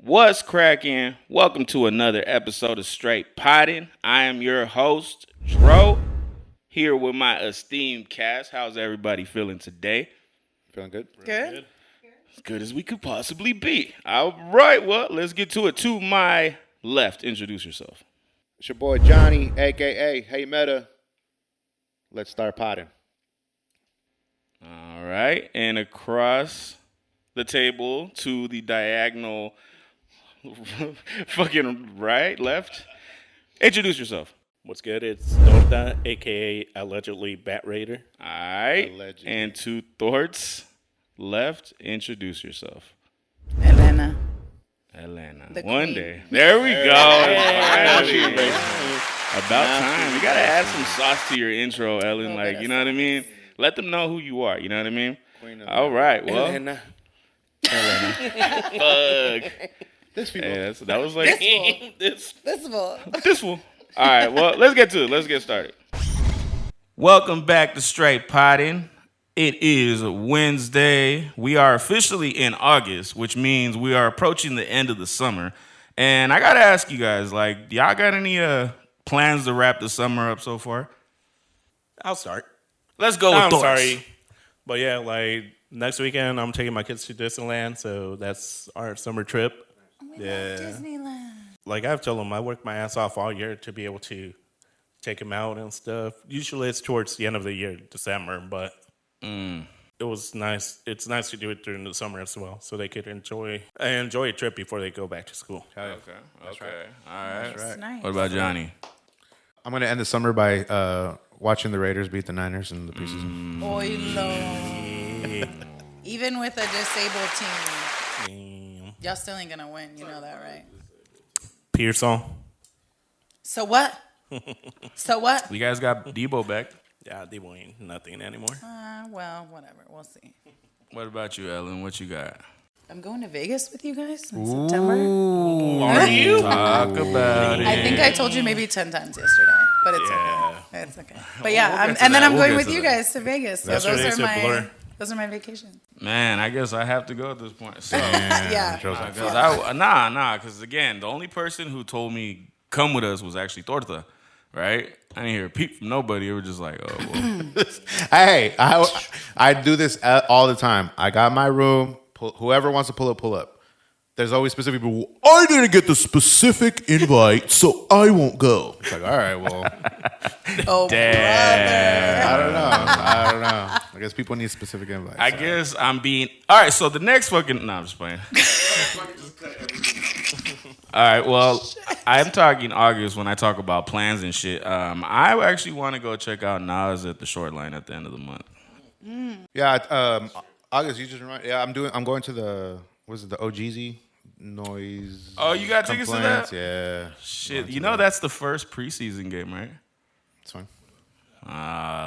What's cracking? Welcome to another episode of Str8 Poddin. I am your host, Str8, here with my esteemed cast. How's everybody feeling today? Feeling good? Good. As good as we could possibly be. All right, well, let's get to it. To my left, introduce yourself. It's your boy Jonny, a.k.a. Hey Meta. Let's start potting. All right, and across the table to the diagonal, fucking right, left, introduce yourself. What's good? It's Str8, a.k.a. allegedly Bat Raider. All right, Allegedly. and to Thort's left, introduce yourself. Elena. Atlanta. The One queen. day. There we go. Finally. Hey. About time. You gotta add some sauce to your intro, Ellen. Like, you know what I mean? Sauce. Let them know who you are. You know what I mean? Queen of All right. Well, And fuck. This people. Hey, that was like This fool. this one. All right. Well, let's get to it. Let's get started. Welcome back to Str8 Poddin. It is Wednesday. We are officially in August, which means we are approaching the end of the summer. And I gotta ask you guys, like, y'all got any plans to wrap the summer up so far? I'll start. Let's go with I'm Thor's. sorry. But yeah, like next weekend, I'm taking my kids to Disneyland. So that's our summer trip. Yeah. Disneyland. Like I've told them, I work my ass off all year to be able to take them out and stuff. Usually it's towards the end of the year, December. But it was nice. It's nice to do it during the summer as well. So they could enjoy a trip before they go back to school. Okay. All right. That's nice. What about Johnny? I'm going to end the summer by watching the Raiders beat the Niners in the preseason. Oilo. Even with a disabled team, Damn. y'all still ain't gonna win. You know that, right? Pearson. So what? So what? You guys got Debo back. Yeah, they ain't nothing anymore. Well, whatever. We'll see. What about you, Ellen? What you got? I'm going to Vegas with you guys in September. Are you? Talk about it. I think I told you maybe 10 times yesterday, but it's Yeah. okay. It's okay. But yeah, We'll get to and then that. I'm We'll going get with to you that. guys to Vegas. So Yesterday's a blur. those are my vacations. Man, I guess I have to go at this point. So, Yeah. because again, the only person who told me come with us was actually Torta, right? I didn't hear a peep from nobody. It was just like, oh, well. Hey, I do this all the time. I got my room. Whoever wants to pull up. There's always specific people. I didn't get the specific invite, so I won't go. It's like, all right, well, Oh, Damn. I don't know. I guess people need specific invites. I guess I'm being. All right, so the next fucking. No, I'm just playing. All right, well, I'm talking August when I talk about plans and shit. I actually want to go check out Nas at the Short Line at the end of the month. Yeah, August, you just remind. Yeah, I'm going to the the OGZ noise. Oh, you got tickets to that? complaints? Yeah. Shit, you know that's the first preseason game, right? It's fine.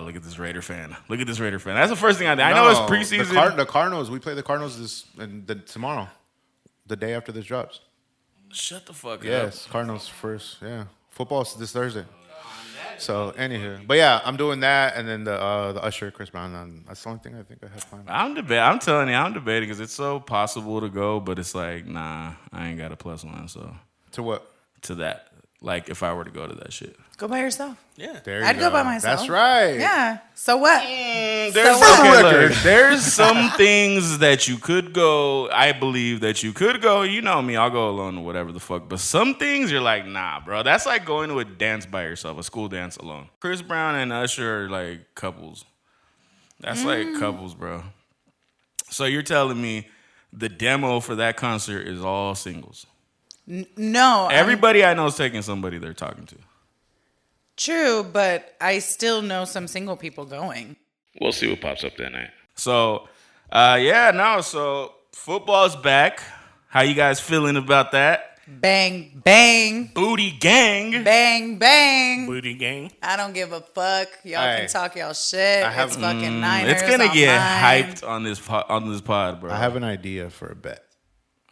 Look at this Raider fan. That's the first thing I did. I know it's preseason. The Cardinals. We play the Cardinals tomorrow, the day after this drops. Shut the fuck up. Yes, Cardinals first. Yeah, football's this Thursday. So anywho, but yeah, I'm doing that, and then the Usher, Chris Brown, and that's the only thing I think I have planned. I'm telling you, I'm debating because it's so possible to go, but it's like, nah, I ain't got a plus one. So To what? to that, like if I were to go to that shit. Go by yourself. Yeah. There you I'd go by myself. That's right. Yeah. So what? There's some things that you could go. I believe that you could go. You know me, I'll go alone or whatever the fuck. But some things you're like, nah, bro. That's like going to a dance by yourself, a school dance alone. Chris Brown and Usher are like couples. That's like couples, bro. So you're telling me the demo for that concert is all singles? No. Everybody I know is taking somebody they're talking to. True, but I still know some single people going. We'll see what pops up that night. So, so football's back. How you guys feeling about that? Bang, bang. Booty gang. Bang, bang. Booty gang. I don't give a fuck. Y'all Hey, can talk y'all shit. It's fucking Niners. It's gonna on get mine. hyped on this pod, bro. I have an idea for a bet.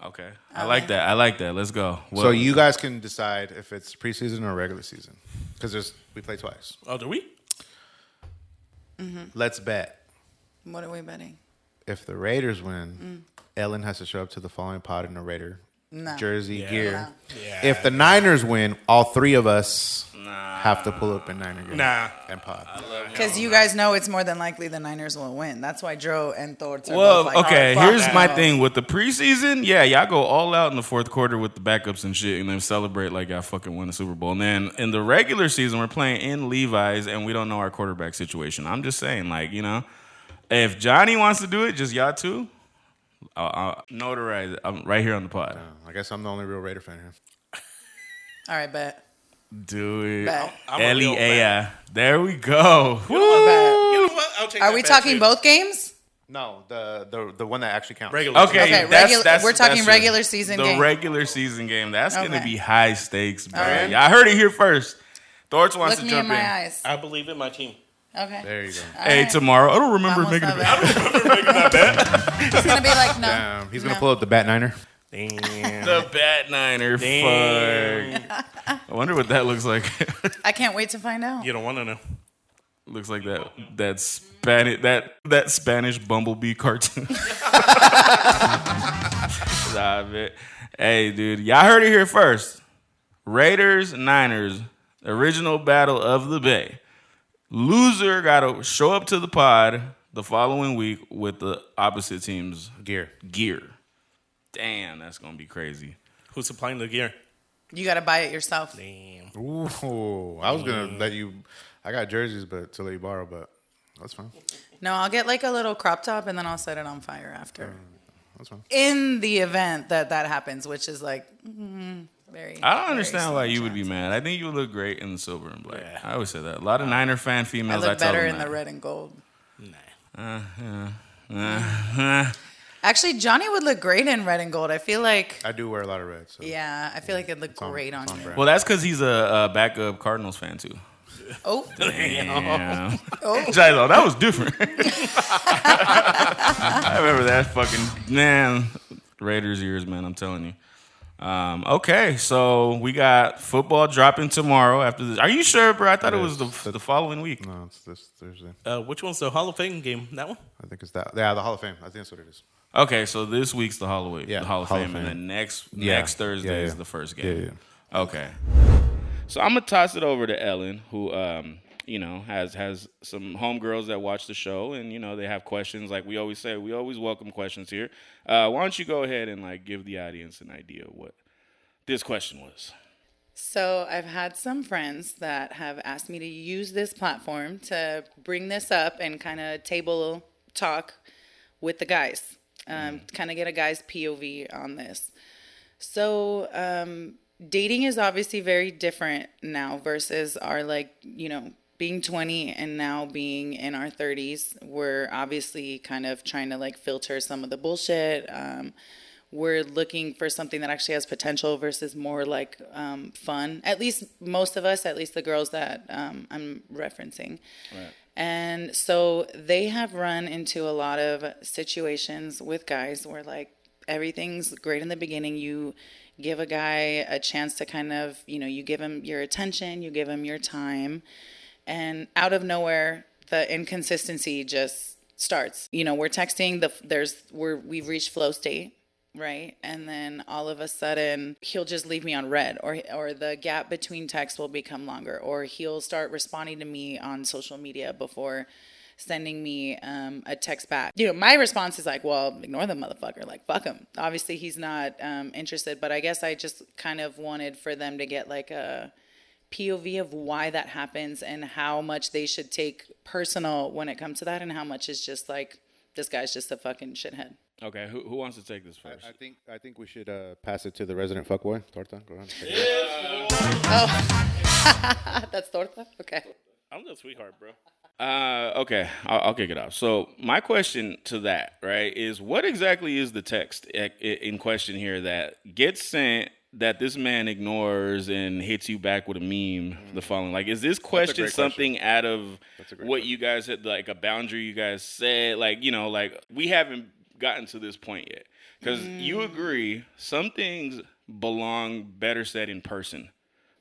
Okay, I like that. Let's go. So you guys can decide if it's preseason or regular season, because we play twice. Oh, do we? Let's bet. What are we betting? If the Raiders win, Ellen has to show up to the following pod in a Raider jersey, gear. Yeah. If the Niners win, all three of us have to pull up in Niner gear. And pod. Because you guys know it's more than likely the Niners will win. That's why Dro and Thorts are Well, both like, okay, "Oh, fuck here's that." my thing with the preseason. Yeah, y'all go all out in the fourth quarter with the backups and shit, and then celebrate like y'all fucking won the Super Bowl. And then in the regular season, we're playing in Levi's, and we don't know our quarterback situation. I'm just saying, like, you know, if Johnny wants to do it, just y'all two, I'll notarize it. I'm right here on the pod. I guess I'm the only real Raider fan here. All right, bet. Do it. Bet. I'm a real fan. There we go. You know what? I'll take Are that we bet, talking too. both games? No, the one that actually counts. Regular Okay, season. Okay, we're talking that's regular season the game. regular season game. That's gonna Okay. be high stakes, bro. All right. I heard it here first. Thorch wants Look to me jump in my eyes. I believe in my team. Okay. There you go. Hey, right. tomorrow. I don't remember Vamos making a a ver. bet. He's gonna be like, no. He's gonna No. pull up the Bat Niner. Damn. The Bat Niner. Damn. Fuck. I wonder what that looks like. I can't wait to find out. You don't want to know. Looks like that Spanish bumblebee cartoon. Nah, man. Hey, dude, y'all heard it here first. Raiders, Niners, original battle of the Bay. Loser got to show up to the pod the following week with the opposite team's Gear. gear. Damn, that's gonna be crazy. Who's supplying the gear? You got to buy it yourself. Damn. Ooh, I was gonna let you. I got jerseys, but to let you borrow, but that's fine. No, I'll get like a little crop top and then I'll set it on fire after. That's fine. In the event that happens, which is like very. I don't very understand why slim you would be chance. mad. I think you would look great in the silver and black. Yeah. I always say that. A lot of Niner fan I females. look tell better them in that. the red and gold. Nah. Actually, Johnny would look great in red and gold. I feel like. I do wear a lot of red. So. Yeah, I feel like it'd look on- great on it's on you. brand. Well, that's because he's a backup Cardinals fan too. Oh, Yeah. oh. Shiloh, that was different. I remember that fucking man. Raiders years, man. I'm telling you. Okay, so we got football dropping tomorrow after this. Are you sure, bro? I thought it was the following week. No, it's this Thursday. Which one's the Hall of Fame game? That one? I think it's that. Yeah, the Hall of Fame. I think that's what it is. Okay, so this week's the Hall of Fame, Yeah, the Hall of Hall of Fame, and Fame. then next Yeah. Thursday Yeah, is yeah. the first game. Yeah. Okay. So I'm gonna toss it over to Ellen, who has some homegirls that watch the show, and they have questions. Like we always say, we always welcome questions here. Why don't you go ahead and give the audience an idea of what this question was? So I've had some friends that have asked me to use this platform to bring this up and kind of table talk with the guys, kind of get a guy's POV on this. So dating is obviously very different now versus our being 20 and now being in our 30s. We're obviously kind of trying to filter some of the bullshit. We're looking for something that actually has potential versus more fun. At least most of us, at least the girls that I'm referencing. Right. And so they have run into a lot of situations with guys where everything's great in the beginning. You give a guy a chance to kind of, you give him your attention, you give him your time. And out of nowhere, the inconsistency just starts. We're texting, we've reached flow state. Right. And then all of a sudden he'll just leave me on red or the gap between texts will become longer, or he'll start responding to me on social media before sending me a text back. My response is well, ignore the motherfucker. Fuck him. Obviously he's not interested, but I guess I just kind of wanted for them to get a POV of why that happens and how much they should take personal when it comes to that and how much is just this guy's just a fucking shithead. Okay, who wants to take this first? I think we should pass it to the resident fuckboy, Torta. Go ahead. Oh, that's Torta? Okay. I'm the sweetheart, bro. Okay, I'll kick it off. So my question to that, right, is what exactly is the text in question here that gets sent that this man ignores and hits you back with a meme the following? Is this question something out of what you guys had, a boundary you guys said? We haven't gotten to this point yet. Because you agree some things belong better said in person.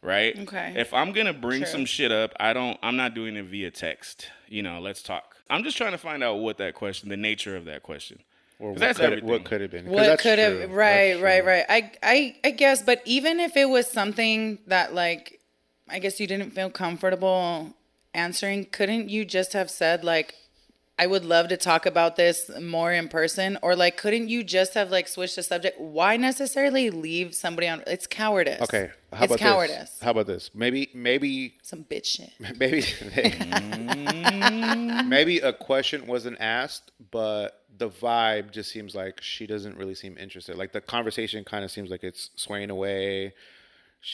Right? Okay. If I'm gonna bring some shit up, I'm not doing it via text. Let's talk. I'm just trying to find out what that question, the nature of that question. Or what that's could, everything. what could have been? 'Cause What that's could true. have, right, That's right, true. right. I guess, but even if it was something that, like, I guess you didn't feel comfortable answering, couldn't you just have said, like, I would love to talk about this more in person? Or, like, couldn't you just have, like, switched the subject? Why necessarily leave somebody on? It's cowardice. Okay, how it's about cowardice. this? How about this? Maybe Some bitch shit. maybe a question wasn't asked, but the vibe just seems like she doesn't really seem interested. Like the conversation kind of seems like it's swaying away.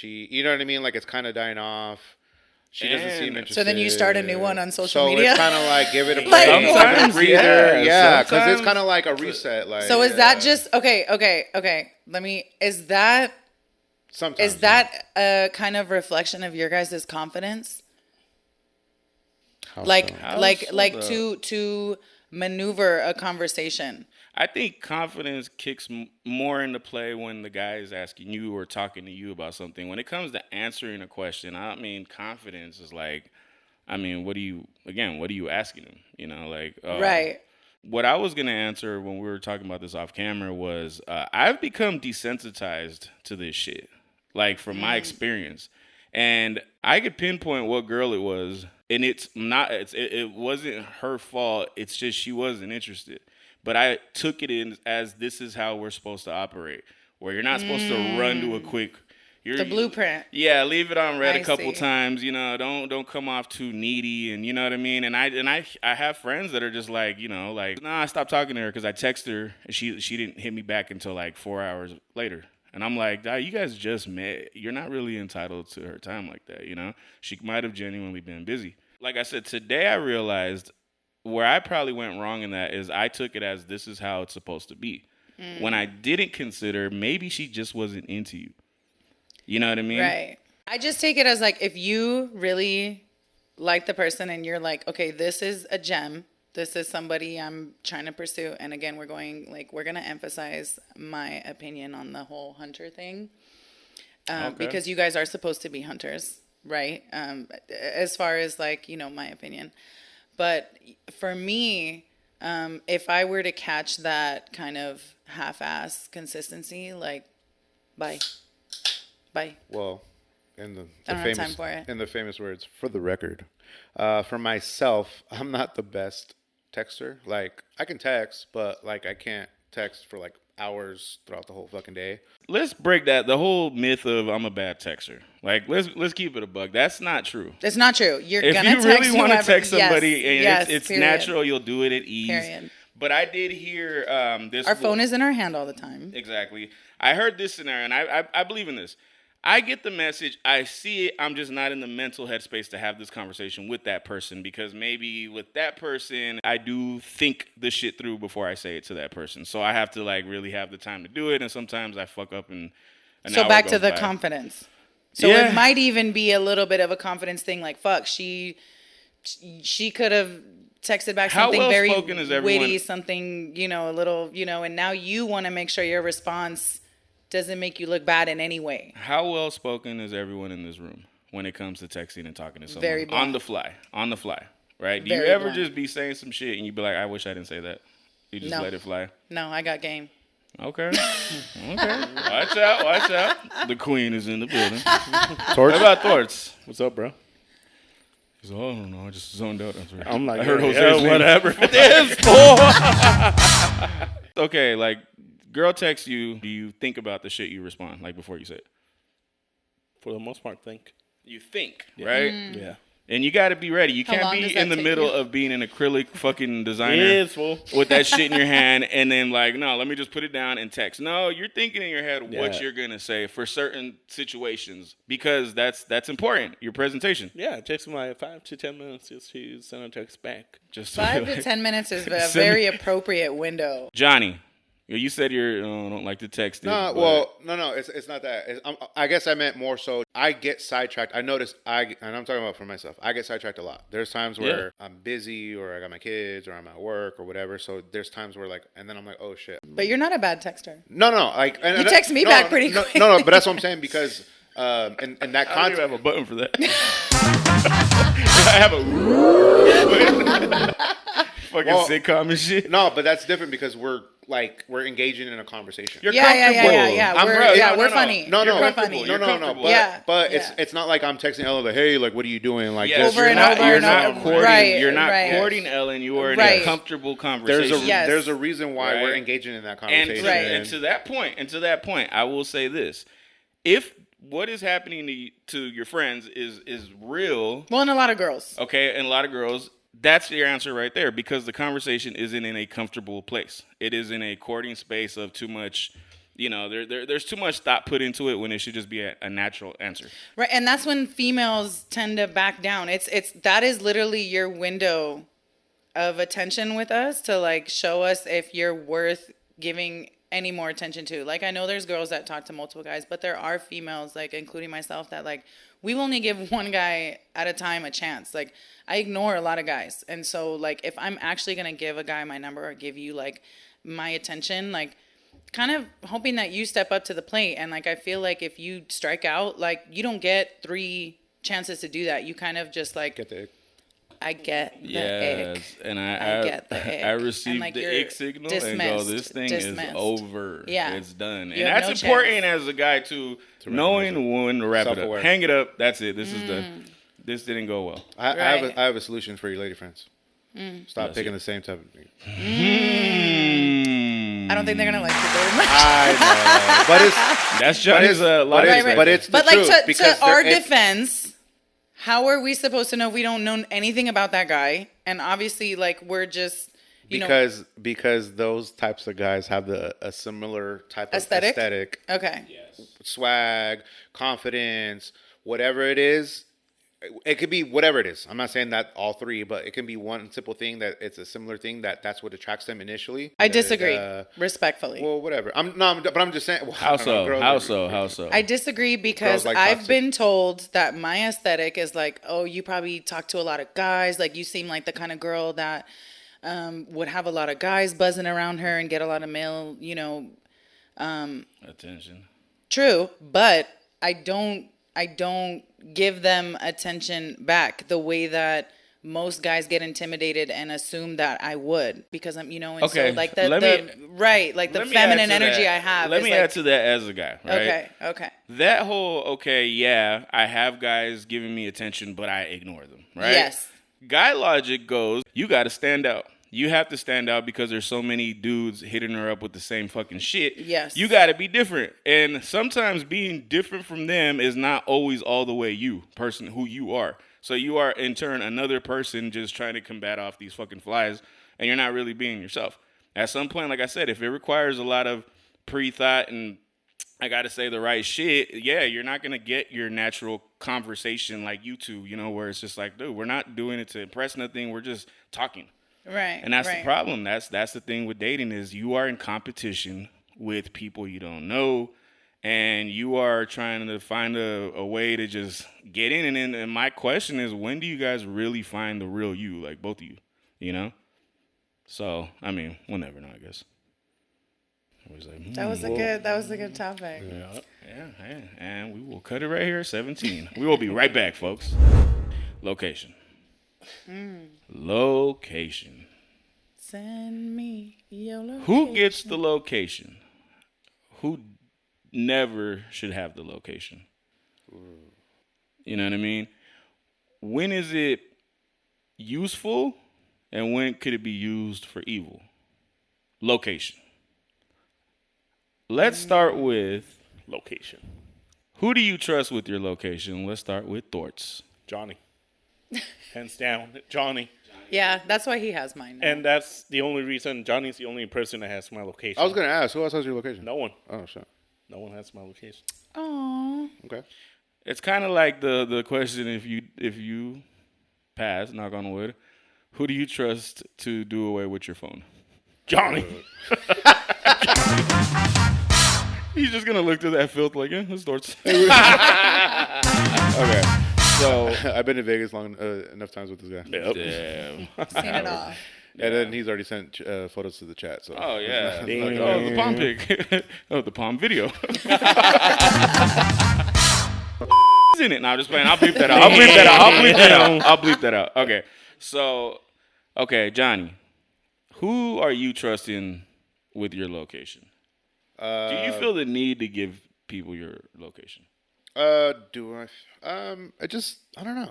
You know what I mean? Like it's kind of dying off. She doesn't seem interested. So then you start a new one on social so media? it's kind of like give it a break. Like, give it a sometimes, breather. Yeah, because sometimes. it's kind of like a reset. Like So is that just, okay. Is that sometimes a kind of reflection of your guys' confidence? How Like, so? like to maneuver a conversation. I think confidence kicks more into play when the guy is asking you or talking to you about something. When it comes to answering a question, I mean, confidence is like, I mean, what are you asking him? You know, like, Right. What I was going to answer when we were talking about this off camera was I've become desensitized to this shit, like from my experience. And I could pinpoint what girl it was. And it wasn't her fault. It's just she wasn't interested. But I took it in as this is how we're supposed to operate, where you're not supposed to run to a quick. The blueprint. Yeah, leave it on red a couple see. times. You know, don't come off too needy, and you know what I mean. And I have friends that are just like, you know, like, nah, I stopped talking to her because I texted her and she didn't hit me back until like 4 hours later. And I'm like, you guys just met. You're not really entitled to her time like that. You know, she might have genuinely been busy. Like I said, today I realized where I probably went wrong in that is I took it as this is how it's supposed to be. When I didn't consider maybe she just wasn't into you. You know what I mean? Right. I just take it as like if you really like the person and you're like, okay, this is a gem. This is somebody I'm trying to pursue. And again, we're going to emphasize my opinion on the whole hunter thing. Because you guys are supposed to be hunters, right? As far as like, you know, my opinion. But for me, if I were to catch that kind of half-ass consistency, like, bye. Well, in the I don't have famous time for it. in the famous words, for the record, for myself, I'm not the best texter. Like I can text, but like I can't text for like hours throughout the whole fucking day. Let's break the whole myth of I'm a bad texter. Like let's keep it a buck. That's not true. It's not true. You're If gonna you text really want to whoever- text somebody, and yes, it's period. natural, you'll do it at ease. Period. But I did hear this. Our phone is in our hand all the time. Exactly. I heard this scenario, and I believe in this. I get the message. I see it. I'm just not in the mental headspace to have this conversation with that person because maybe with that person, I do think the shit through before I say it to that person. So I have to like really have the time to do it, and sometimes I fuck up and. So back to the by. confidence. So Yeah. it might even be a little bit of a confidence thing. Like, fuck, she could have texted back How something very well-spoken is everyone? witty, something, you know, a little, you know, and now you want to make sure your response doesn't make you look bad in any way. How well spoken is everyone in this room when it comes to texting and talking to someone Very blunt. on the fly, right? Do Very you ever blunt. just be saying some shit and you be like, I wish I didn't say that? You just No. let it fly. No, I got game. Okay. Okay. Watch out. The queen is in the building. Torch? What about Thorts? What's up, bro? He's like, oh, I don't know. I just zoned out. I'm like, I heard yeah, Jose's name. whatever. Okay, like, girl texts you. Do you think about the shit you respond, like, before you say it? For the most part, think. You think, right? Yeah. And you got to be ready. You How can't long does be that in the take middle you? of being an acrylic fucking designer. It is, fool. With that shit in your hand, and then like, no, let me just put it down and text. No, you're thinking in your head what Yeah. you're gonna say for certain situations because that's important. Your presentation. Yeah, it takes me like 5 to 10 minutes just to send a text back. Just 5 like- to 10 minutes is a Send very me- appropriate window. Johnny, you said you don't like to text. No, well, no, it's not that. I guess I meant more so. I get sidetracked. I notice and I'm talking about for myself. I get sidetracked a lot. There's times where I'm busy, or I got my kids, or I'm at work, or whatever. So there's times where like, and then I'm like, oh shit. But you're not a bad texter. No, like You text me back pretty quick. No, but that's what I'm saying because in that I don't even context. have a button for that. I have a fucking Well, sitcom and shit. No, but that's different because we're like we're engaging in a conversation. You're Yeah. I'm We're, right. yeah, No, we're no, funny. No, no, We're funny. You're comfortable. But Yeah. it's not like I'm texting Ellen like, hey, like what are you doing? Like Yes, just Over and you're not, over you're and not over. courting. Right, You're not right. courting Ellen. You are in Right. a comfortable conversation. there's a reason why Right. we're engaging in that And conversation. and to that point, I will say this: if what is happening to your friends is real, Well, and a lot of girls. okay, and a lot of girls, that's your answer right there, because the conversation isn't in a comfortable place. It is in a courting space of too much. There's too much thought put into it when it should just be a natural answer. Right, and that's when females tend to back down. That is literally your window of attention with us to like show us if you're worth giving any more attention to. Like I know there's girls that talk to multiple guys, but there are females, like including myself, that like we will only give one guy at a time a chance. Like I ignore a lot of guys, and so like if I'm actually gonna give a guy my number or give you like my attention, like kind of hoping that you step up to the plate. And like I feel like if you strike out, like you don't get 3 chances to do that. You kind of just like Get the ick. I get the Yes, ick. and I get the ick. I And, received like, the you're ick signal and go, dismissed. this thing Dismissed. is over. Yeah. It's done. You And have that's no important chance. as a guy to knowing when to wrap it up. Self-aware. Hang it up. That's it. This is Mm. this didn't go well. Right. I have a solution for your lady friends. Stop Let's picking see. the same type of thing. I don't think they're gonna like you very much. I know, but it's That's Johnny's lot of Right. but it's the But like truth, to because our there- it- defense, how are we supposed to know if we don't know anything about that guy? And obviously, like we're just because those types of guys have a similar type of Aesthetic? aesthetic, okay. swag, confidence, whatever it is. It could be whatever it is. I'm not saying that all 3, but it can be one simple thing that it's a similar thing that's what attracts them initially. I disagree respectfully. Well, whatever. But I'm just saying. Well, How I don't know, so? girls How are- so? How so? I disagree because Girls like I've toxic. been told that my aesthetic is like, oh, you probably talk to a lot of guys. Like you seem like the kind of girl that would have a lot of guys buzzing around her and get a lot of male, Attention. True, but I don't give them attention back the way that most guys get intimidated and assume that I would, because I'm, and Okay, so like let the me feminine add to energy that. I have. Let is me like, add to that as a guy, right? Okay. That whole, I have guys giving me attention, but I ignore them, right? Yes. Guy logic goes, you got to stand out. You have to stand out because there's so many dudes hitting her up with the same fucking shit. Yes. You got to be different. And sometimes being different from them is not always all the way who you are. So you are, in turn, another person just trying to combat off these fucking flies, and you're not really being yourself. At some point, like I said, if it requires a lot of pre-thought and I got to say the right shit, you're not going to get your natural conversation like you two, where it's just like, dude, we're not doing it to impress nothing. We're just talking. Right. And that's right. the problem. That's the thing with dating is you are in competition with people you don't know, and you are trying to find a way to just get in. And my question is, when do you guys really find the real you, like both of you, So, I mean, we'll never know, I guess. Like, That was a good topic. yeah, and we will cut it right here, 17. We will be right back, folks. Location. Location. Send me your location. Who gets the location? Who never should have the location? You know what I mean? When is it useful and when could it be used for evil? Location. Let's start with Location. who do you trust with your location? Let's start with Thorts. Johnny. Hands down, Johnny. Yeah, that's why he has mine now. And that's the only reason Johnny's the only person that has my location. I was gonna ask, who else has your location? No one. Oh shit. No one has my location. Aww. Okay. It's kind of like the question if you pass, knock on wood, who do you trust to do away with your phone? Johnny. He's just gonna look through that filth like, this Thorts. Okay, so I've been to Vegas enough times with this guy. Yep. damn. Seen it all. And then he's already sent photos to the chat. So. Oh yeah. Damn. Oh, the palm pic. Oh, the palm video. in it. No, I'm just playing. I'll bleep that out. I'll bleep that out. Okay. So, okay, Johnny, who are you trusting with your location? Do you feel the need to give people your location? Do I? I don't know.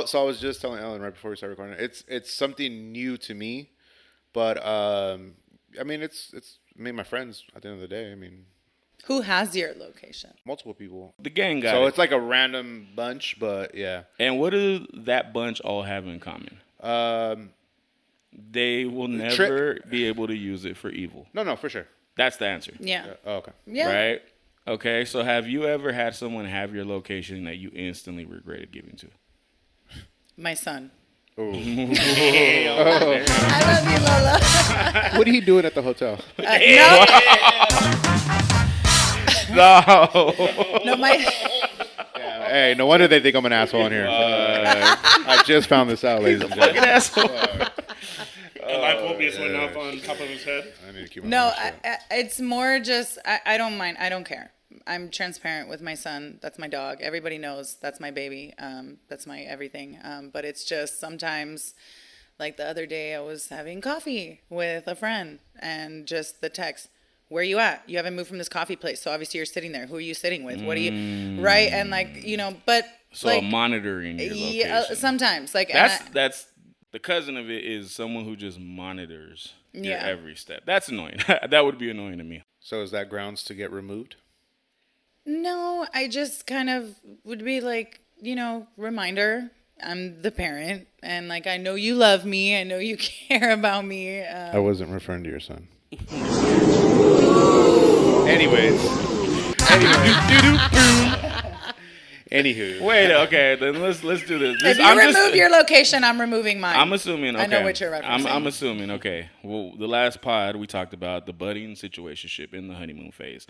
So I was just telling Ellen right before we started recording. It's something new to me, but I mean, it's me and my friends. At the end of the day, I mean, Who has your location? multiple people. The gang got So it. it's like a random bunch, but yeah. And what do that bunch all have in common? They will never be able to use it for evil. No, for sure. That's the answer. Yeah. Oh, okay. Yeah. Right? Okay, so have you ever had someone have your location that you instantly regretted giving to? My son. Ooh. I love you, Lola. What are you doing at the hotel? No, my. Hey, no wonder they think I'm an asshole in here. I just found this out, ladies and gentlemen. A light bulb just went off on top of his head. I need to keep my No, mouth shut. it's more just I don't mind. I don't care. I'm transparent with my son. That's my dog. Everybody knows that's my baby. That's my everything. But it's just sometimes, like the other day, I was having coffee with a friend and just the text, "Where you at? You haven't moved from this coffee place, so obviously you're sitting there. Who are you sitting with? What are you right?" And like but So like monitoring your location. yeah, sometimes like That's the cousin of it is someone who just monitors your Yeah. every step. That's annoying. That would be annoying to me. So is that grounds to get removed? No, I just kind of would be like, reminder, I'm the parent, and like I know you love me, I know you care about me. I wasn't referring to your son. Anyways. Anywho. Wait, okay, then let's do this. If you remove your location, I'm removing mine. I'm assuming. Okay. I know what you're referencing. I'm assuming. Okay. Well, the last pod we talked about the budding situationship in the honeymoon phase.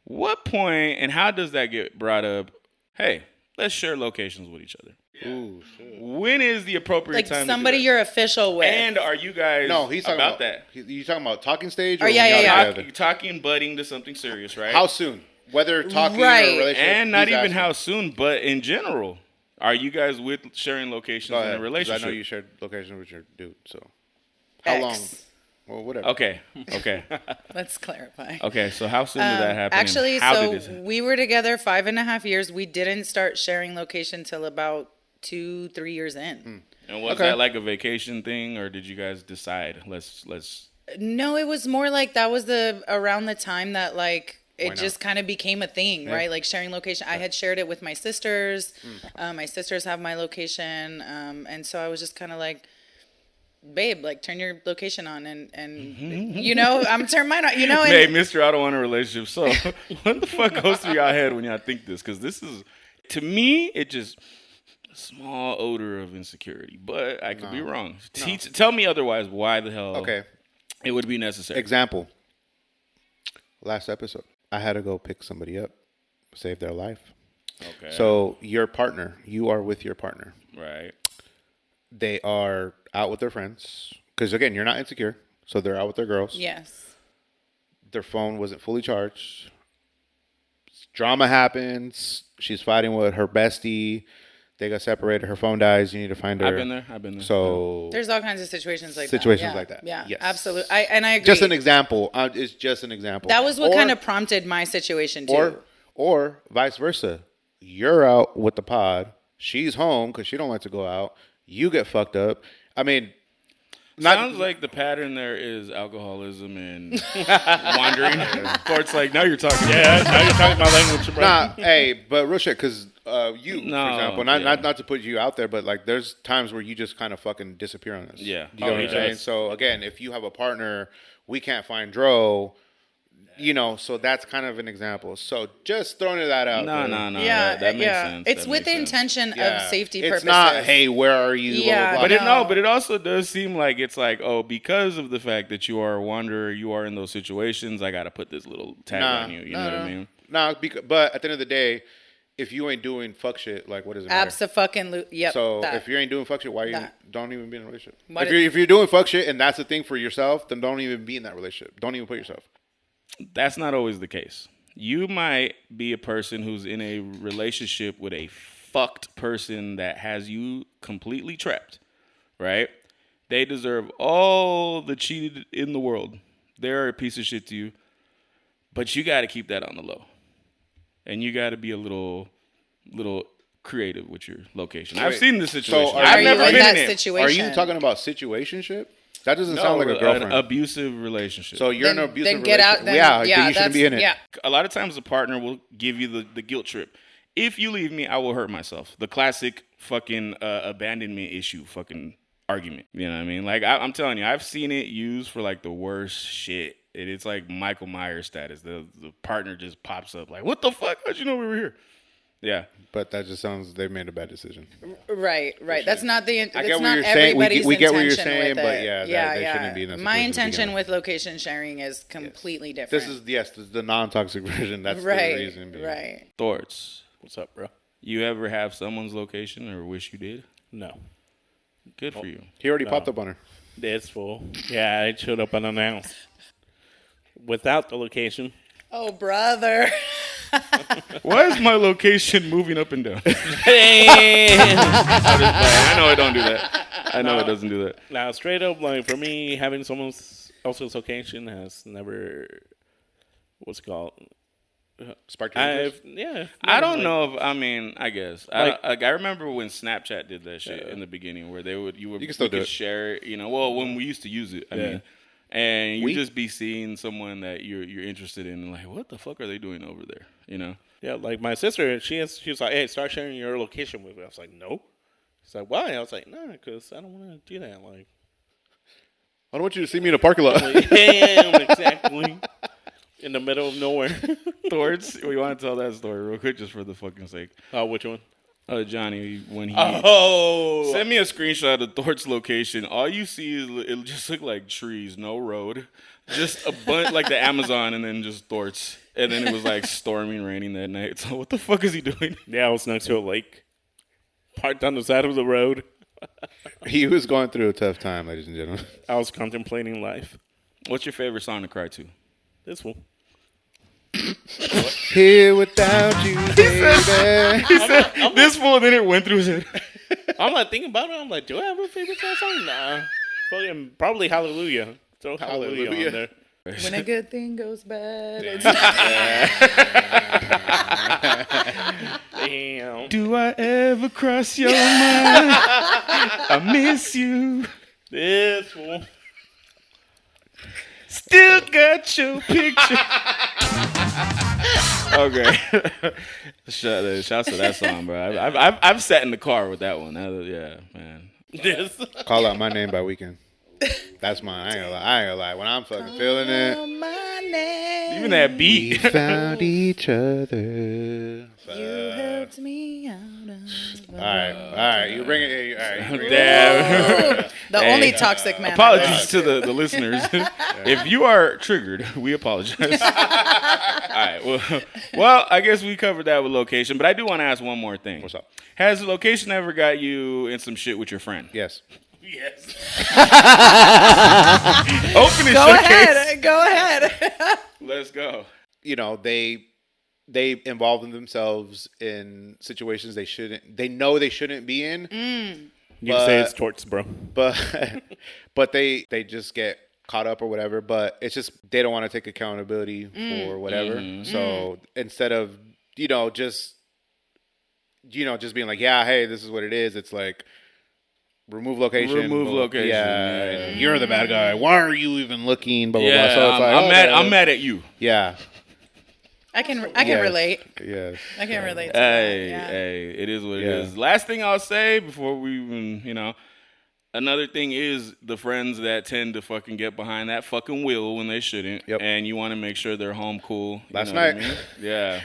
What point and how does that get brought up? Hey, let's share locations with each other. Ooh, shit. When is the appropriate like time? somebody to do you're official with. and are you guys? No, he's talking about that. You talking about talking stage? Oh, Or yeah, when yeah, y'all yeah. together? Talking, budding to something serious, right? How soon? Whether talking Right. or relationship. and not he's even asking. how soon, but in general, are you guys with sharing locations Go in ahead, a 'cause relationship? I know you shared location with your dude. So how long? X. Well, whatever. Okay. Let's clarify. Okay. So how soon did that happen? and Actually, how so did this? we were together 5.5 years. We didn't start sharing location till about 2-3 years in. And was Okay. that like a vacation thing, or did you guys decide let's? No, it was more like that was around the time that like it not? just kind of became a thing, right? Like sharing location. I had shared it with my sisters. My sisters have my location, and so I was just kind of like, babe, like turn your location on, and I'm turning mine on, And Hey, Mister, I don't want a relationship. So, what the fuck goes through y'all head when y'all think this? Because this is, to me, it just a small odor of insecurity. But I could be wrong. Tell me otherwise. Why the hell? Okay. It would be necessary. Example. Last episode, I had to go pick somebody up, save their life. Okay. So your partner, you are with your partner. Right. They are out with their friends. Because again, you're not insecure. So they're out with their girls. yes, Their phone wasn't fully charged. Drama happens. She's fighting with her bestie. They got separated. Her phone dies. You need to find her. I've been there. So there's all kinds of situations like Situations that. like that. Yeah, Yes. absolutely. I agree. just an example. It's just an example. That was what Or- kind of prompted my situation too. Or vice versa. You're out with the pod. She's home because she don't like to go out. You get fucked up. I mean, Sounds like the pattern there is alcoholism and wandering. Or it's like now you're talking. Yeah, now you're talking my language, bro. nah, hey, but real shit, because you, No, for example, yeah. not to put you out there, but like there's times where you just kind of fucking disappear on us. Yeah. Do you know what I'm saying? yes. So again, if you have a partner, we can't find Dro, so that's kind of an example. So just throwing that out there. No. Yeah, That makes sense. It's That with makes the sense. intention Yeah. of safety it's purposes. not, hey, where are you? Yeah, Blah, blah, blah. no. But it also does seem like it's like, oh, because of the fact that you are a wanderer, you are in those situations, I got to put this little tag on you. You know what I mean? No, but at the end of the day, if you ain't doing fuck shit, like what does it matter? Abso-fucking-lute. Yep. So that. if you ain't doing fuck shit, why you That. don't even be in a relationship? What If you're doing fuck shit and that's the thing for yourself, then don't even be in that relationship. Don't even put yourself. That's not always the case. You might be a person who's in a relationship with a fucked person that has you completely trapped, right? They deserve all the cheated in the world. They're a piece of shit to you. But you got to keep that on the low. And you got to be a little creative with your location. I've seen this situation. So I've never been in it. situation? Are you talking about situationship? That doesn't sound like a girlfriend. An abusive relationship. So you're in an abusive then get relationship. out. Then, Then you shouldn't be in it. Yeah. A lot of times the partner will give you the guilt trip. If you leave me, I will hurt myself. The classic fucking abandonment issue fucking argument. You know what I mean? Like, I'm telling you, I've seen it used for like the worst shit. It's like Michael Myers status. The partner just pops up like, what the fuck? How'd you know we were here? Yeah. But that just sounds they made a bad decision. Right. That's not the. I That's get what not you're saying. We get what you're intention saying, with but it. they shouldn't be in that situation. My to intention begin with location sharing is completely different. This is the non-toxic version. That's the reason. Right. Thoughts. What's up, bro? You ever have someone's location or wish you did? No. Good for you. He already popped up on her. That's full. Yeah, I showed up unannounced. Without the location. Oh, brother. Why is my location moving up and down? I know it don't do that. I know it doesn't do that. Now, straight up, like, for me, having someone else's location has never, what's it called? Sparked your interest? I don't know if I guess Like- I remember when Snapchat did that shit in the beginning where you can still do it. share it, when we used to use it. I mean, and you just be seeing someone that you're interested in, and like, what the fuck are they doing over there? You know? Yeah, like my sister, she was like, hey, start sharing your location with me. I was like, no. She's like, why? I was like, nah, because I don't want to do that. Like, I don't want you to see me in a parking lot. damn, exactly. In the middle of nowhere. Thords, we want to tell that story real quick just for the fucking sake. Oh, which one? Johnny, when he send me a screenshot of Thor's location. All you see is it just look like trees, no road, just a bunch like the Amazon, and then just Thor's. And then it was like storming, raining that night. So what the fuck is he doing? Yeah, I was next to a lake, parked on the side of the road. He was going through a tough time, ladies and gentlemen. I was contemplating life. What's your favorite song to cry to? This one. Here without you, baby. He said this fool, and then it went through his head. I'm like thinking about it. I'm like, do I have a favorite song? Nah. Fucking probably Hallelujah. Throw Hallelujah on there. When a good thing goes bad. It's Damn. Do I ever cross your mind? I miss you. This one. Still got your picture. Okay. Shouts to that song, bro. I've sat in the car with that one. Yeah, man. This. Call Out My Name by Weeknd. That's mine. I ain't gonna lie. When I'm fucking feeling it. my name. Even that We beat. found each other. You helped me out of All right. You bring it. All right. You bring it. Damn. the Hey, only toxic man. Apologies to the listeners. If you are triggered, we apologize. All right. Well, I guess we covered that with location, but I do want to ask one more thing. What's up? Has location ever got you in some shit with your friend? Yes. Yes. Open and Go showcase. ahead. Go ahead. Let's go. You know, they involve themselves in situations they know they shouldn't be in. You can say it's torts, bro. But they just get caught up or whatever, but it's just they don't want to take accountability for whatever. So instead of just being like, yeah, hey, this is what it is, it's like remove location. Yeah, and you're the bad guy. Why are you even looking? Blah blah blah. So it's like, I'm mad at you. Yeah. I can Yes. relate. Yes. I can relate to Hey, that. Yeah. hey, it is what it Yeah. is. Last thing I'll say before we even, another thing is the friends that tend to fucking get behind that fucking wheel when they shouldn't. Yep. And you want to make sure they're home cool. You Last know what I night. mean? Yeah.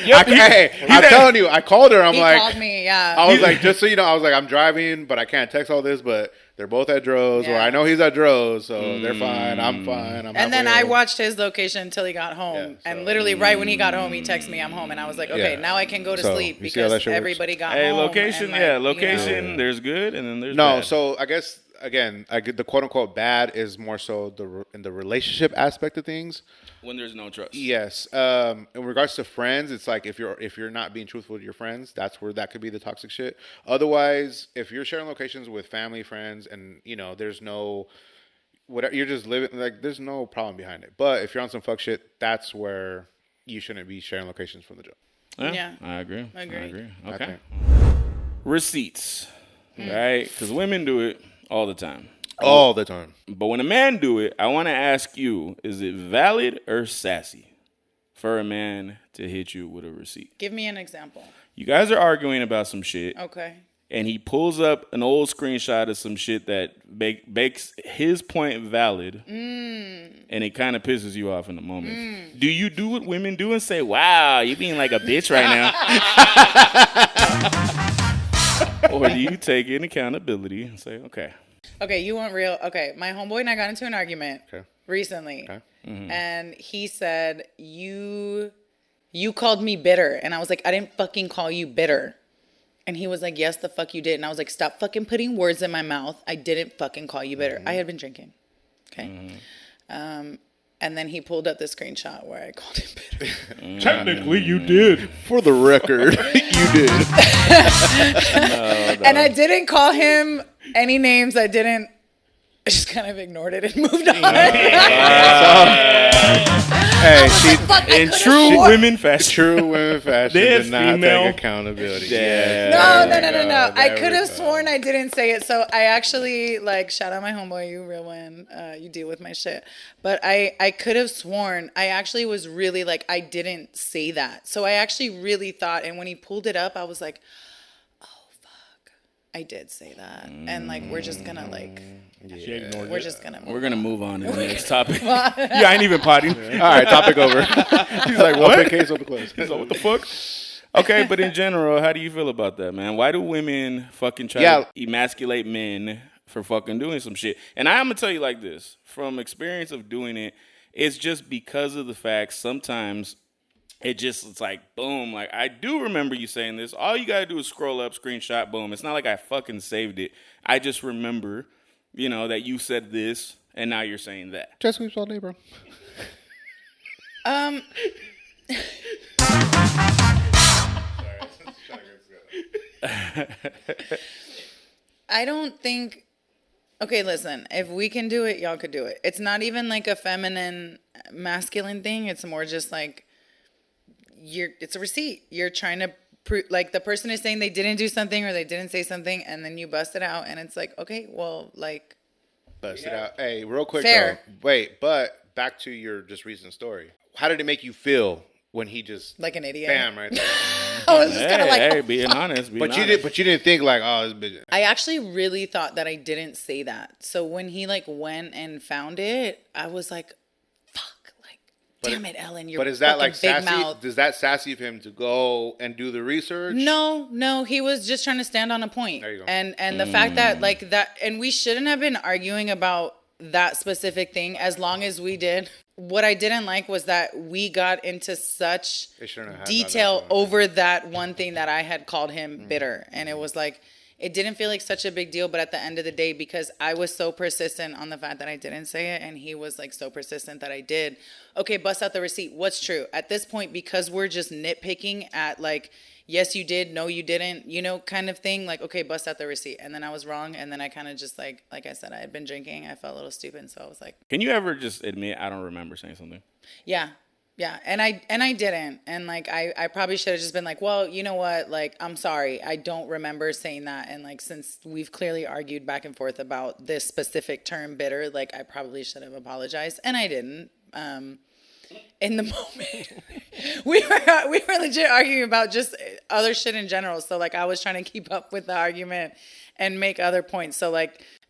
I'm telling you, I called her. I'm He like, called me, yeah. I was like, just so you know, I was like, I'm driving, but I can't text all this, but they're both at Dro's, or Yeah. I know he's at Dro's, so they're fine. I'm fine. And then I watched his location until he got home. Yeah, And so- literally right when he got home, he texted me, I'm home. And I was like, okay, Yeah. now I can go to So, sleep you see how that because shit works? everybody got Hey, home. location, and, like, location, there's good and then there's No, bad. so I guess again, the quote unquote bad is more so in the relationship aspect of things. When there's no trust. Yes. In regards to friends, it's like if you're not being truthful with your friends, that's where that could be the toxic shit. Otherwise, if you're sharing locations with family, friends, and there's no whatever, you're just living like there's no problem behind it. But if you're on some fuck shit, that's where you shouldn't be sharing locations from the jump. Yeah. I agree. Okay. Receipts. Right? Because women do it all the time. All the time. But when a man do it, I want to ask you, is it valid or sassy for a man to hit you with a receipt? Give me an example. You guys are arguing about some shit. Okay. And he pulls up an old screenshot of some shit that makes his point valid. And it kind of pisses you off in the moment. Do you do what women do and say, wow, you being like a bitch right now? Or do you take in accountability and say, okay. Okay, you want real. Okay, my homeboy and I got into an argument recently. Okay. And he said, you called me bitter. And I was like, I didn't fucking call you bitter. And he was like, yes, the fuck you did. And I was like, stop fucking putting words in my mouth. I didn't fucking call you bitter. I had been drinking. Okay. And then he pulled up the screenshot where I called him bitter. Technically, you did. For the record, you did. No. And I didn't call him any names. I just kind of ignored it and moved on. In true women fashion, This did not female- take accountability. No. I could have sworn I didn't say it. So I actually, shout out my homeboy, you real one. You deal with my shit. But I could have sworn, I actually was really I didn't say that. So I actually really thought, and when he pulled it up, I was like, oh, fuck. I did say that. And we're just going to we're just going to we're going to move on to the next topic. I ain't even potting. All right, topic over. He's like, what? Open case, open close. He's like, what the fuck? Okay, but in general, how do you feel about that, man? Why do women fucking try to emasculate men for fucking doing some shit? And I'm going to tell you like this. From experience of doing it, it's just because of the fact sometimes it's like, boom. I do remember you saying this. All you got to do is scroll up, screenshot, boom. It's not like I fucking saved it. I just remember, that you said this, and now you're saying that. Just sweeps all day, bro. I don't think. Okay, listen. If we can do it, y'all could do it. It's not even a feminine, masculine thing. It's more just it's a receipt. You're trying to prove, the person is saying they didn't do something or they didn't say something, and then you bust it out, and it's okay, well, bust it out. Hey, real quick fair. though. Wait, but back to your just recent story. How did it make you feel when he just like an idiot? Bam, right there. I was just kind of hey, being honest. But you didn't think oh, this bitch. I actually really thought that I didn't say that. So when he went and found it, I was like, fuck, damn it, Ellen, you're But is that big sassy? mouth. Does that sassy of him to go and do the research? No, he was just trying to stand on a point. There you go. And the fact that that, and we shouldn't have been arguing about that specific thing as long as we did. What I didn't like was that we got into such detail over that one thing that I had called him bitter. And it was it didn't feel like such a big deal. But at the end of the day, because I was so persistent on the fact that I didn't say it, and he was so persistent that I did. Okay, bust out the receipt. What's true? At this point, because we're just nitpicking at yes, you did, no, you didn't, kind of thing. Okay, bust out the receipt. And then I was wrong. And then I kind of just like I said, I had been drinking. I felt a little stupid. So I was like, can you ever just admit I don't remember saying something? Yeah. And I didn't. And I probably should have just been well, you know what? I'm sorry. I don't remember saying that. And since we've clearly argued back and forth about this specific term bitter, I probably should have apologized. And I didn't. In the moment, we were legit arguing about just other shit in general. So I was trying to keep up with the argument and make other points. So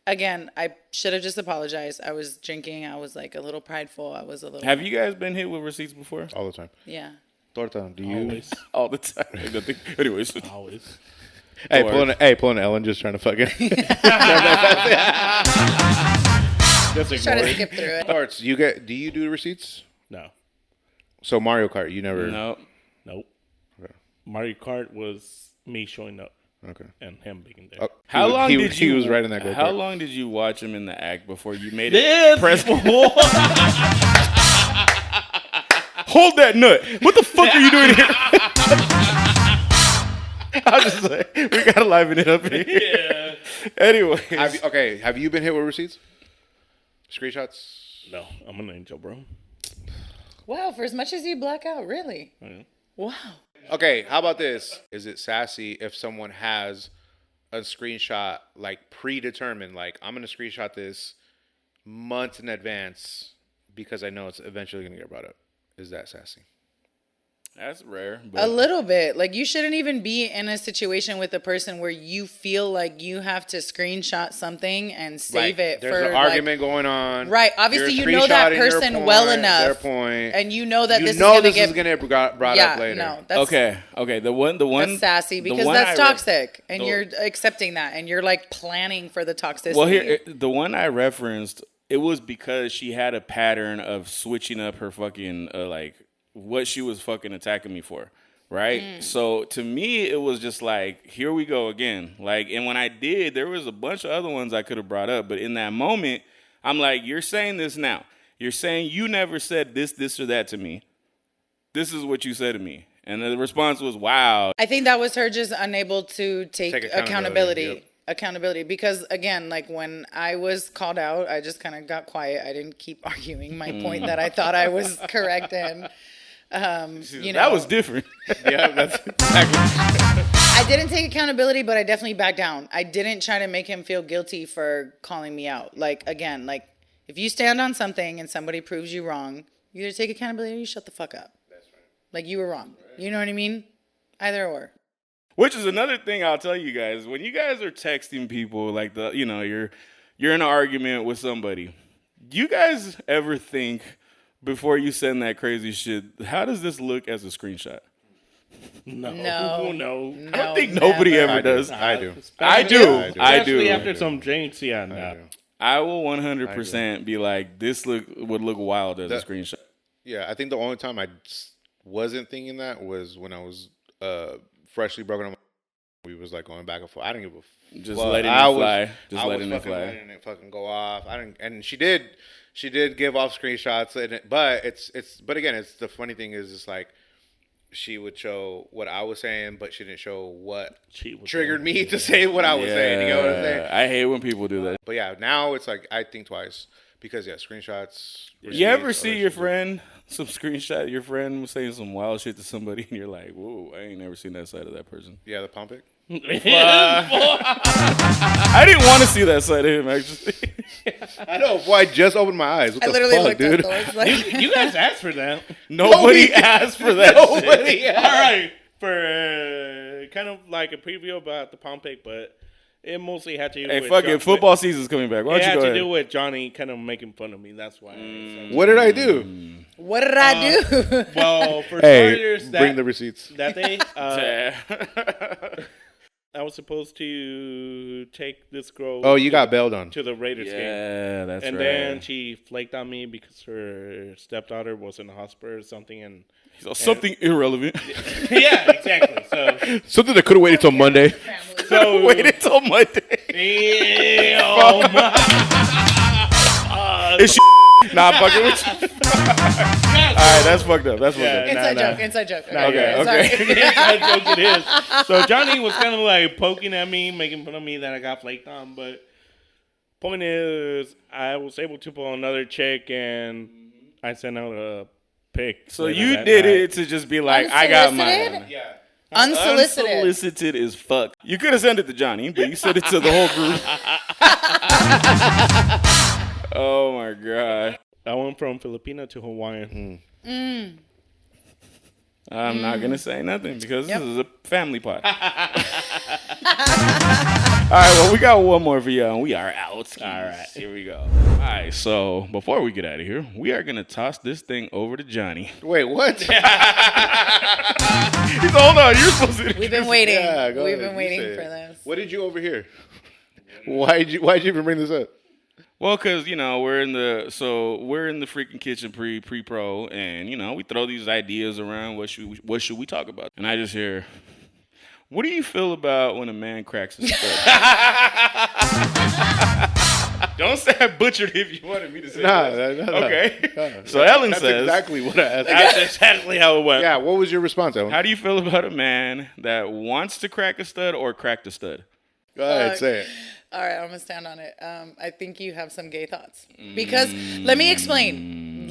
again, I should have just apologized. I was drinking. I was a little prideful. I was a little. Have you guys been hit with receipts before? All the time. Yeah. Torta, do you? Always. All the time. Anyways. Always. Hey, pulling Ellen, just trying to fucking. Just try to skip through it. Torts, do you do receipts? No. So Mario Kart, you never. No. Nope. Okay. Mario Kart was me showing up. Okay. and him being there. Oh, How long did he you? was right in that. How long did you watch him in the act before you made it? Hold that nut! What the fuck are you doing here? I'll just say we gotta liven it up here. Yeah. Anyway, Have you been hit with receipts? Screenshots? No, I'm an angel, bro. Wow, for as much as you black out, really? Mhm. Wow. Okay, how about this? Is it sassy if someone has a screenshot like predetermined? Like, I'm going to screenshot this months in advance because I know it's eventually going to get brought up. Is that sassy? that's rare. A But little bit. Like, you shouldn't even be in a situation with a person where you feel like you have to screenshot something and save it there's for an argument going on. Right. Obviously, You're you know that screenshotting your person point, well their enough, point. and you know that You this know is this going is going to get brought up later. No, that's okay. The one that's sassy the because one that's I re- toxic, and the- you're accepting that, and you're like planning for the toxicity. Well, here the one I referenced, it was because she had a pattern of switching up her fucking like what she was fucking attacking me for, right? So to me, it was just like, here we go again. Like, and when I did, there was a bunch of other ones I could have brought up, but in that moment, I'm like, you're saying this now. You're saying you never said this, or that to me. This is what you said to me, and the response was, wow. I think that was her just unable to take accountability. Yep. Accountability, because again, like when I was called out, I just kind of got quiet. I didn't keep arguing my point that I thought I was correct in. You know, That was different. Yeah, that's exactly. I didn't take accountability, but I definitely backed down. I didn't try to make him feel guilty for calling me out. Like, again, like if you stand on something and somebody proves you wrong, you either take accountability or you shut the fuck up. That's right. Like, you were wrong. You know what I mean? Either or. Which is another thing I'll tell you guys. When you guys are texting people, like you're in an argument with somebody, do you guys ever think before you send that crazy shit, how does this look as a screenshot? No. No. I don't think nobody never. ever does. I do. I do. Especially after some drinks, yeah. No. I will 100% be like, this would look wild as a screenshot. Yeah, I think the only time I wasn't thinking that was when I was freshly broken up. We was like going back and forth. I didn't give a Just fuck. letting I it was- fly. Just I letting was it fucking fly. letting it fucking go off. I didn't, and she did give off screenshots. But but again, it's the funny thing is, it's like she would show what I was saying, but she didn't show what She was triggered me to say what I was saying. You know what I'm saying? I hate when people do that. But yeah, now it's like I think twice because screenshots. You ever receipts, see other your shit. friend, some screenshot, your friend was saying some wild shit to somebody, and you're like, whoa, I ain't never seen that side of that person. Yeah, the pump it. I didn't want to see that side of him, actually. I know. Boy, I just opened my eyes. What I the literally fuck, looked dude? at Thor's like, You guys asked for that. Nobody asked for that shit. Nobody. All right. For kind of like a preview about the Pompey, but it mostly had to do Hey, with fuck it. Football season's coming back. Why It don't you had go to ahead? do with Johnny kind of making fun of me. That's why. What did I do? what did I do? Well, for Hey, starters, bring the receipts. that day, Yeah. I was supposed to take this girl. Oh, you got bailed on. to the Raiders game. Yeah, that's And right. then she flaked on me because her stepdaughter was in the hospital or something. And So something irrelevant. yeah, exactly. So, Something that could have waited till Monday. so Wait until Monday. oh my. Is she not fucking with you? All right, that's fucked up. That's fucked Yeah. up. Inside joke. Okay, sorry. Inside joke it is. So Johnny was kind of like poking at me, making fun of me that I got flaked on. But point is, I was able to pull another chick, and I sent out a pic. So later you that did night. it to just be like, I got mine. Unsolicited? Yeah. Unsolicited. Unsolicited as fuck. You could have sent it to Johnny, but you sent it to the whole group. Oh my god. I went from Filipino to Hawaiian. I'm not gonna say nothing because Yep. this is a family pod. All right, well, we got one more for you, and we are out. All right, here we go. All right, so before we get out of here, we are gonna toss this thing over to Johnny. Wait, what? He's hold on, you're supposed to. We've been waiting. Yeah, go We've ahead. been You waiting say for it. this. What did you overhear? Why'd you even bring this up? Well, because we're in the freaking kitchen pre-pro, and we throw these ideas around. What should we talk about? And I just hear, What do you feel about when a man cracks a stud? Don't say I butchered it if you wanted me to say that. No. Okay. So Ellen That's says, exactly what I asked. That's exactly how it went. Yeah, what was your response, Ellen? how do you feel about a man that wants to crack a stud or cracked a stud? Go ahead, say it. All right, I'm gonna stand on it. I think you have some gay thoughts because let me explain.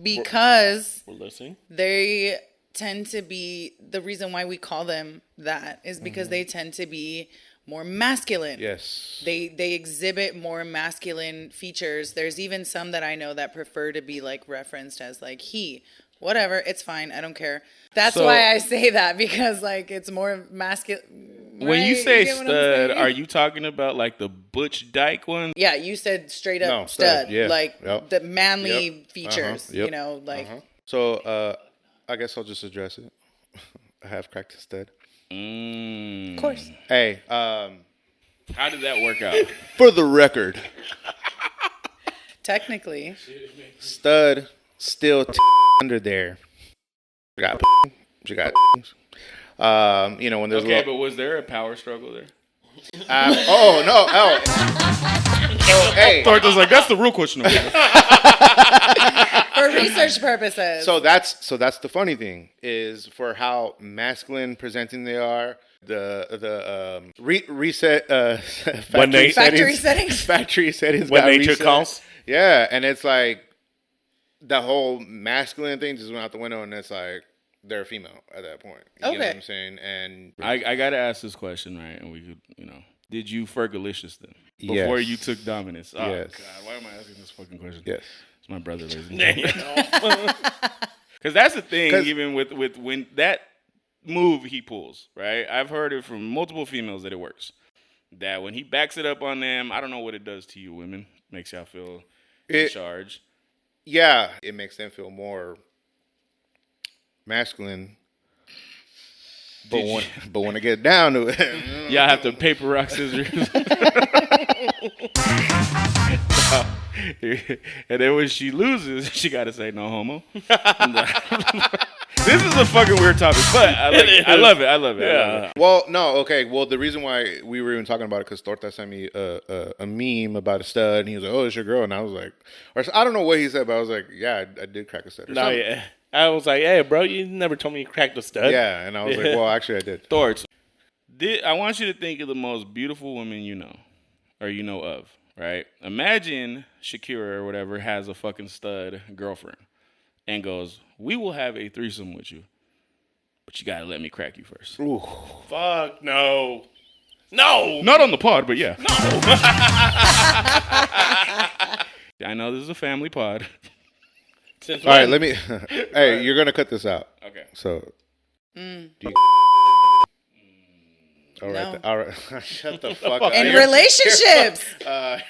Because We're listening. they tend to be the reason why we call them that is because they tend to be more masculine. Yes. They exhibit more masculine features. There's even some that I know that prefer to be like referenced as like he. Whatever, it's fine. I don't care. That's So- why I say that because like it's more masculine. When you say stud, are you talking about like the Butch Dyke one? Yeah, you said straight up No, stud. stud, yeah. Like Yep. the manly Yep. features. Yep. You know, like So, I guess I'll just address it. I have cracked a stud. of course. Hey, How did that work out? for the record, Technically. stud still under there. She got when there's a Okay, little, but was there a power struggle there? oh no, oh. So, hey, Thornton's like, that's the real question. For research purposes. so that's the funny thing is for how masculine presenting they are. The reset When they- factory settings. factory settings When got nature reset. calls. Yeah, and it's like the whole masculine thing just went out the window, and it's like they're a female at that point. You know what Okay. I'm saying? And I got to ask this question, right? And we could, did you fergalicious them before Yes. you took dominance? Oh, Yes. God, why am I asking this fucking question? yes, It's my brother, ladies and gentlemen. Because that's the thing, 'Cause- even with when that move he pulls, right? I've heard it from multiple females that it works. That when he backs it up on them, I don't know what it does to you women. Makes y'all feel in charge. yeah, it makes them feel more masculine. But when I get down to it, Y'all have to paper, rock, scissors. And then when she loses, she got to say no homo. This is a fucking weird topic, but I love it. I love it. Yeah. well, no, okay. Well, the reason why we were even talking about it because Torta sent me a meme about a stud, and he was like, "Oh, it's your girl," and I was like, or I don't know what he said, but I was like, "Yeah, I did crack a stud." Or No, something. yeah. I was like, hey, bro, you never told me you cracked a stud. Yeah, and I was like, "Well, actually, I did." Thorts, I want you to think of the most beautiful woman you know, or you know of, right? Imagine Shakira or whatever has a fucking stud girlfriend and goes, "We will have a threesome with you, but you gotta let me crack you first." Ooh. Fuck, no. No. Not on the pod, but yeah. I know this is a family pod. Since All right, when? let me. Hey, you're gonna cut this out. Okay. So. Do you, all right. No. All right. Shut the fuck up. In You're- relationships.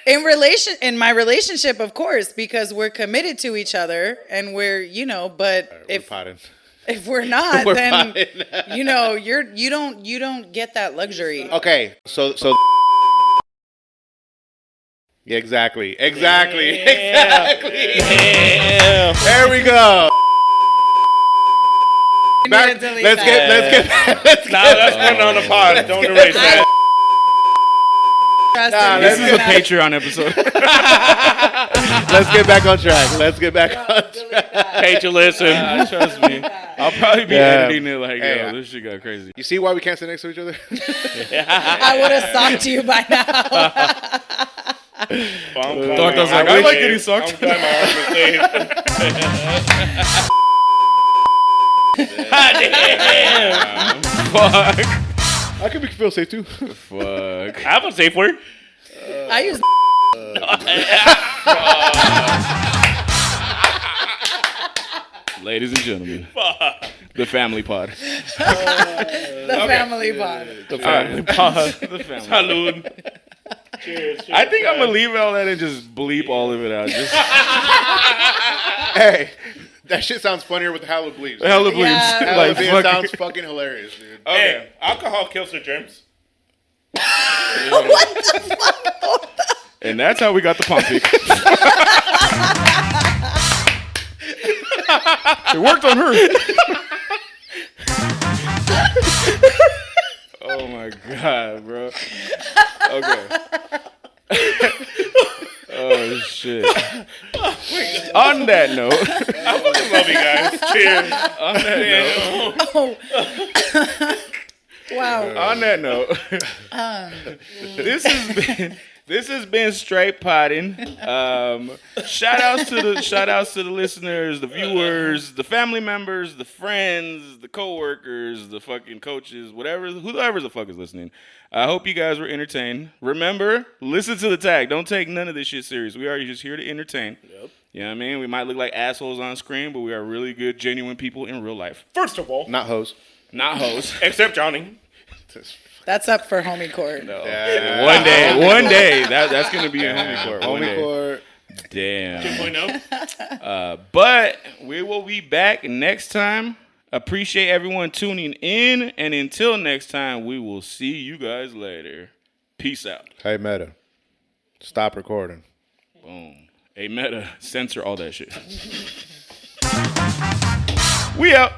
In my relationship, of course, because we're committed to each other and we're, but We're potting. if we're not, We're then potting. you don't get that luxury. Okay, so. Yeah, exactly. Exactly. Yeah. There we go. Back, delete let's that. get. No, that's one on the pod. Don't erase that. Nah, This is a Patreon episode. Let's get back on track. Let's get back on track. Pay to listen. Trust me. I'll probably be Yeah. editing it like, Hey, yo, this shit got crazy. You see why we can't sit next to each other? I would have socked you by now. Thornton's like, I like getting sucked. I'm glad my arm was saved. Damn. Fuck. I can feel safe too. Fuck. I have a safe word. I use Ladies and gentlemen, the family pod. the family pod. The family pod. The family. Salud. Cheers. I think I'm gonna leave all that and just bleep all of it out. Just Hey, that shit sounds funnier with hella bleeps. hella bleeps. Yeah. Hella Like, bleeps fuck sounds it. fucking hilarious, dude. Hey, alcohol kills the germs. And that's how we got the pump pick. It worked on her. my God, bro. Okay. Oh, shit. On that note. I fucking love you guys. Cheers. On that note. Wow. On that note. This has been Straight Poddin. Shout outs to the listeners, the viewers, the family members, the friends, the coworkers, the fucking coaches, whoever the fuck is listening. I hope you guys were entertained. Remember, listen to the tag. Don't take none of this shit serious. We are just here to entertain. Yep. You know what I mean? We might look like assholes on screen, but we are really good, genuine people in real life. First of all, Not hoes. Not hoes. except Jonny. That's up for homie court. No. One day. That's going to be a homie court. Homie court. Damn. 2.0. But we will be back next time. Appreciate everyone tuning in. And until next time, we will see you guys later. Peace out. Hey, Meta. Stop recording. Boom. Hey, Meta, censor all that shit. We out.